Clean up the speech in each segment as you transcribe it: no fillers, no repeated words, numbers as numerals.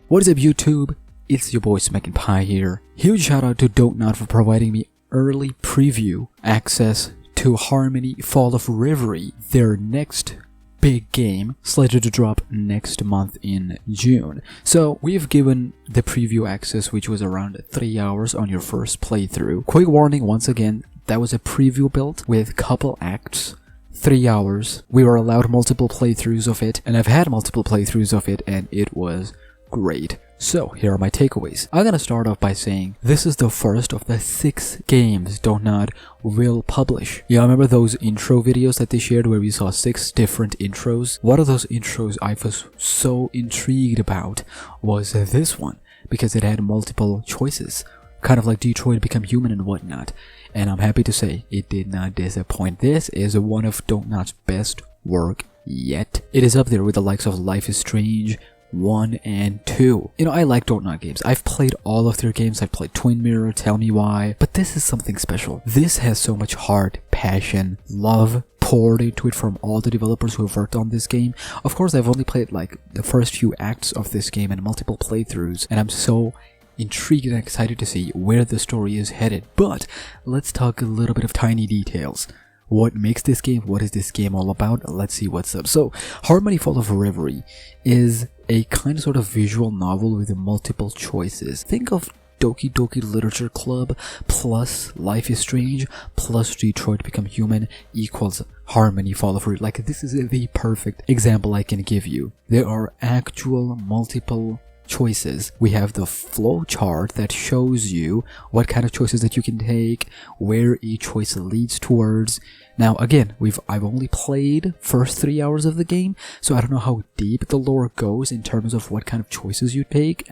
What is up YouTube? It's your boy SmackNPie here. Huge shout out to Don't for providing me early preview access to Harmony Fall of Reverie, their next big game slated to drop next month in June. So we've given the preview access, which was around 3 hours on your first playthrough. Quick warning once again, that was a preview build with couple acts. 3 hours. We were allowed multiple playthroughs of it, and I've had multiple playthroughs of it, and it was great. So here are my takeaways. I'm gonna start off by saying this is the first of the 6 games Don't will publish. Yeah, remember those intro videos that they shared where we saw 6 different intros? One of those intros I was so intrigued about was this one, because it had multiple choices, kind of like Detroit Become Human and whatnot. And I'm happy to say it did not disappoint. This is one of Don't best work yet. It is up there with the likes of Life is Strange 1 and 2. You know, I like Don't games. I've played all of their games. I've played Twin Mirror, Tell Me Why, but this is something special. This has so much heart, passion, love poured into it from all the developers who have worked on this game. Of course, I've only played like the first few acts of this game and multiple playthroughs, and I'm so intrigued and excited to see where the story is headed. But let's talk a little bit of tiny details. What makes this game? What is this game all about? Let's see what's up. So, Harmony Fall of Reverie is a kind of sort of visual novel with multiple choices. Think of Doki Doki Literature Club plus Life is Strange plus Detroit Become Human equals Harmony Fall of Reverie. Like, this is the perfect example I can give you. There are actual multiple choices. We have the flow chart that shows you what kind of choices that you can take, where each choice leads towards. Now again, I've only played first 3 hours of the game, so I don't know how deep the lore goes in terms of what kind of choices you take,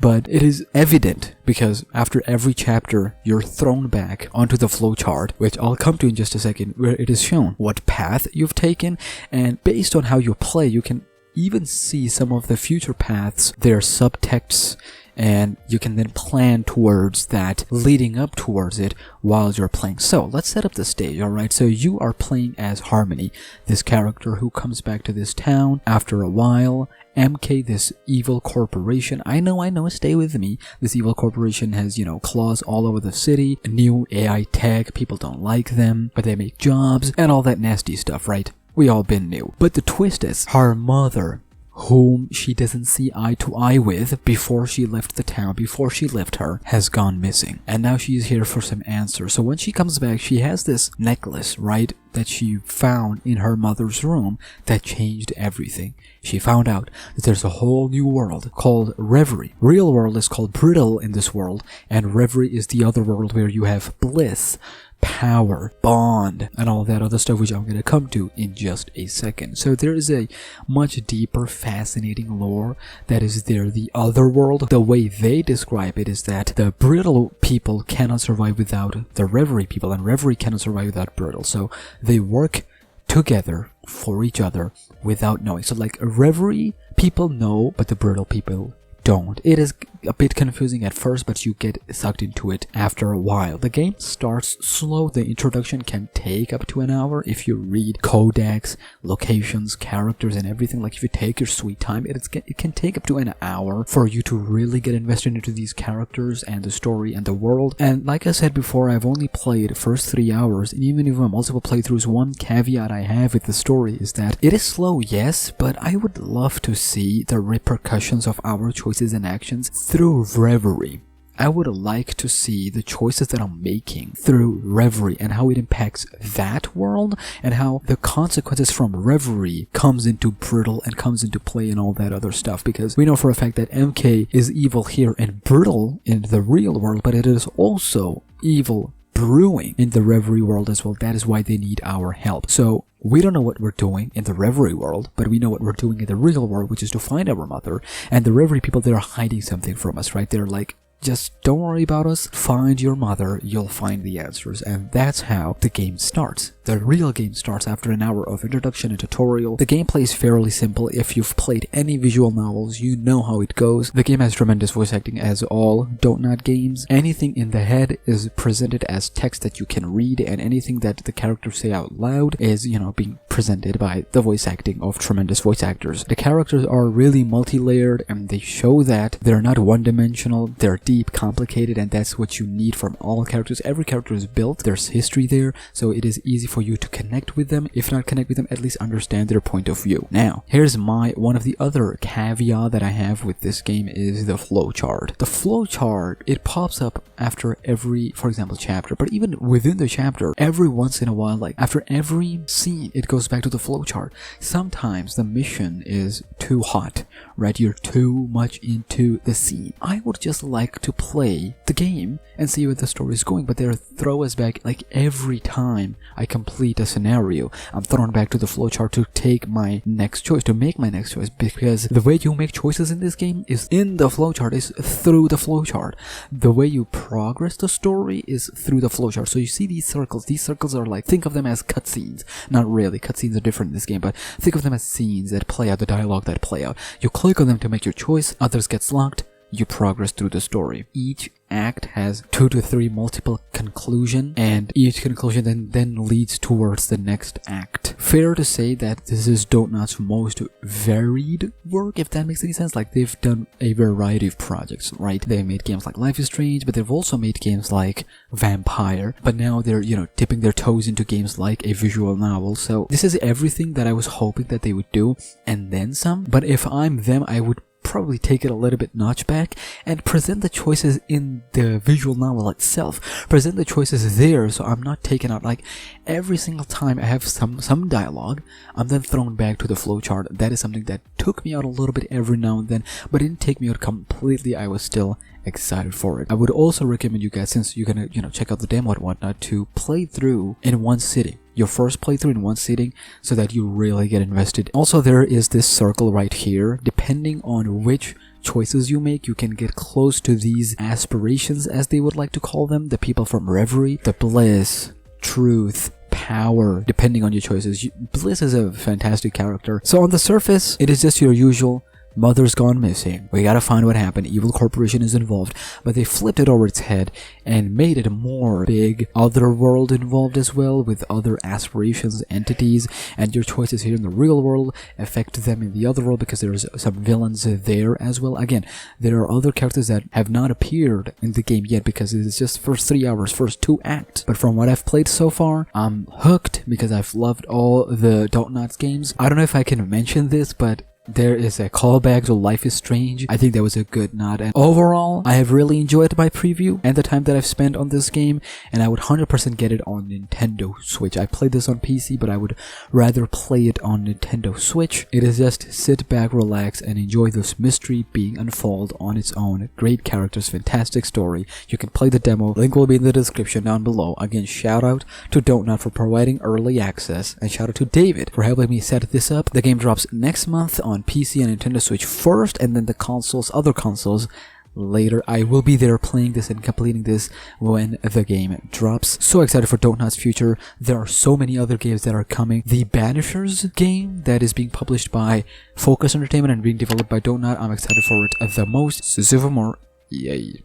but it is evident because after every chapter you're thrown back onto the flow chart, which I'll come to in just a second, where it is shown what path you've taken, and based on how you play you can even see some of the future paths, their subtexts, and you can then plan towards that, leading up towards it while you're playing. So let's set up the stage, alright? So you are playing as Harmony, this character who comes back to this town after a while. MK, this evil corporation, I know, stay with me. This evil corporation has, you know, claws all over the city, new AI tech, people don't like them, but they make jobs, and all that nasty stuff, right? We all been new. But the twist is, her mother, whom she doesn't see eye to eye with before she left the town, before she left her, has gone missing. And now she's here for some answers. So when she comes back, she has this necklace, right, that she found in her mother's room that changed everything. She found out that there's a whole new world called Reverie. Real world is called Brittle in this world, and Reverie is the other world where you have bliss, power, bond, and all that other stuff, which I'm going to come to in just a second. So there is a much deeper, fascinating lore that is there. The other world, the way they describe it is that the Brittle people cannot survive without the Reverie people, and Reverie cannot survive without Brittle. So they work together for each other without knowing. So like Reverie people know, but the Brittle people don't. It is a bit confusing at first, but you get sucked into it after a while. The game starts slow. The introduction can take up to an hour if you read codex, locations, characters, and everything. Like if you take your sweet time, it can take up to an hour for you to really get invested into these characters and the story and the world. And like I said before, I've only played the first 3 hours, and even if I'm multiple playthroughs, one caveat I have with the story is that it is slow, yes, but I would love to see the repercussions of our choices and actions through Reverie. I would like to see the choices that I'm making through Reverie and how it impacts that world, and how the consequences from Reverie comes into Brittle and comes into play and all that other stuff, because we know for a fact that MK is evil here and Brittle in the real world, but it is also evil brewing in the Reverie world as well. That is why they need our help. So we don't know what we're doing in the Reverie world, but we know what we're doing in the real world, which is to find our mother. And the Reverie people, they're hiding something from us, right? They're like, just don't worry about us, find your mother, you'll find the answers. And that's how the game starts. The real game starts after an hour of introduction and tutorial. The gameplay is fairly simple. If you've played any visual novels, you know how it goes. The game has tremendous voice acting, as all Don't games. Anything in the head is presented as text that you can read, and anything that the characters say out loud is, being presented by the voice acting of tremendous voice actors. The characters are really multi-layered, and they show that they're not one-dimensional, they're deep, complicated, and that's what you need from all characters. Every character is built, there's history there, so it is easy for you to connect with them. If not connect with them, at least understand their point of view. Now, here's one of the other caveat that I have with this game is the flowchart. The flowchart, it pops up after every, for example, chapter, but even within the chapter, every once in a while, like after every scene, it goes back to the flowchart. Sometimes the mission is too hot, right? You're too much into the scene. I would just like to play the game and see where the story is going, but they'll throw us back like every time I complete a scenario. I'm thrown back to the flowchart to take my next choice, to make my next choice, because the way you make choices in this game is in the flowchart, is through the flowchart. The way you progress the story is through the flowchart. So you see these circles are like, think of them as cutscenes. Not really, cutscenes are different in this game, but think of them as scenes that play out, the dialogue that play out. You click on them to make your choice, others gets locked, you progress through the story. Each act has 2 to 3 multiple conclusion, and each conclusion then leads towards the next act. Fair to say that this is Don't most varied work, if that makes any sense. Like, they've done a variety of projects, right? They made games like Life is Strange, but they've also made games like Vampire, but now they're, dipping their toes into games like a visual novel. So this is everything that I was hoping that they would do, and then some. But if I'm them, I would probably take it a little bit notch back and present the choices in the visual novel itself. Present the choices there, so I'm not taken out. Like, every single time I have some dialogue, I'm then thrown back to the flowchart. That is something that took me out a little bit every now and then, but didn't take me out completely. I was still excited for it. I would also recommend you guys, since you're gonna check out the demo and whatnot, to play through in one sitting. Your first playthrough in one sitting, so that you really get invested. Also, there is this circle right here. Depending on which choices you make, you can get close to these aspirations, as they would like to call them. The people from Reverie, the bliss, truth, power, depending on your choices. Bliss is a fantastic character. So on the surface, it is just your usual mother's gone missing. We gotta find what happened. Evil corporation is involved. But they flipped it over its head and made it more big. Other world involved as well, with other aspirations, entities, and your choices here in the real world affect them in the other world, because there's some villains there as well. Again, there are other characters that have not appeared in the game yet, because it's just first 3 hours, first 2 acts. But from what I've played so far, I'm hooked, because I've loved all the Don't games. I don't know if I can mention this, but there is a callback to Life is Strange. I think that was a good nod. And overall, I have really enjoyed my preview and the time that I've spent on this game, and I would 100% get it on Nintendo Switch. I played this on PC, but I would rather play it on Nintendo Switch. It is just sit back, relax, and enjoy this mystery being unfolded on its own. Great characters, fantastic story. You can play the demo. Link will be in the description down below. Again, shout out to Don't for providing early access, and shout out to David for helping me set this up. The game drops next month on PC and Nintendo Switch first, and then the other consoles later. I will be there playing this and completing this when the game drops. So excited for Don't future. There are so many other games that are coming. The Banishers game that is being published by Focus Entertainment and being developed by Don't, I'm excited for it the most. So for more, yay.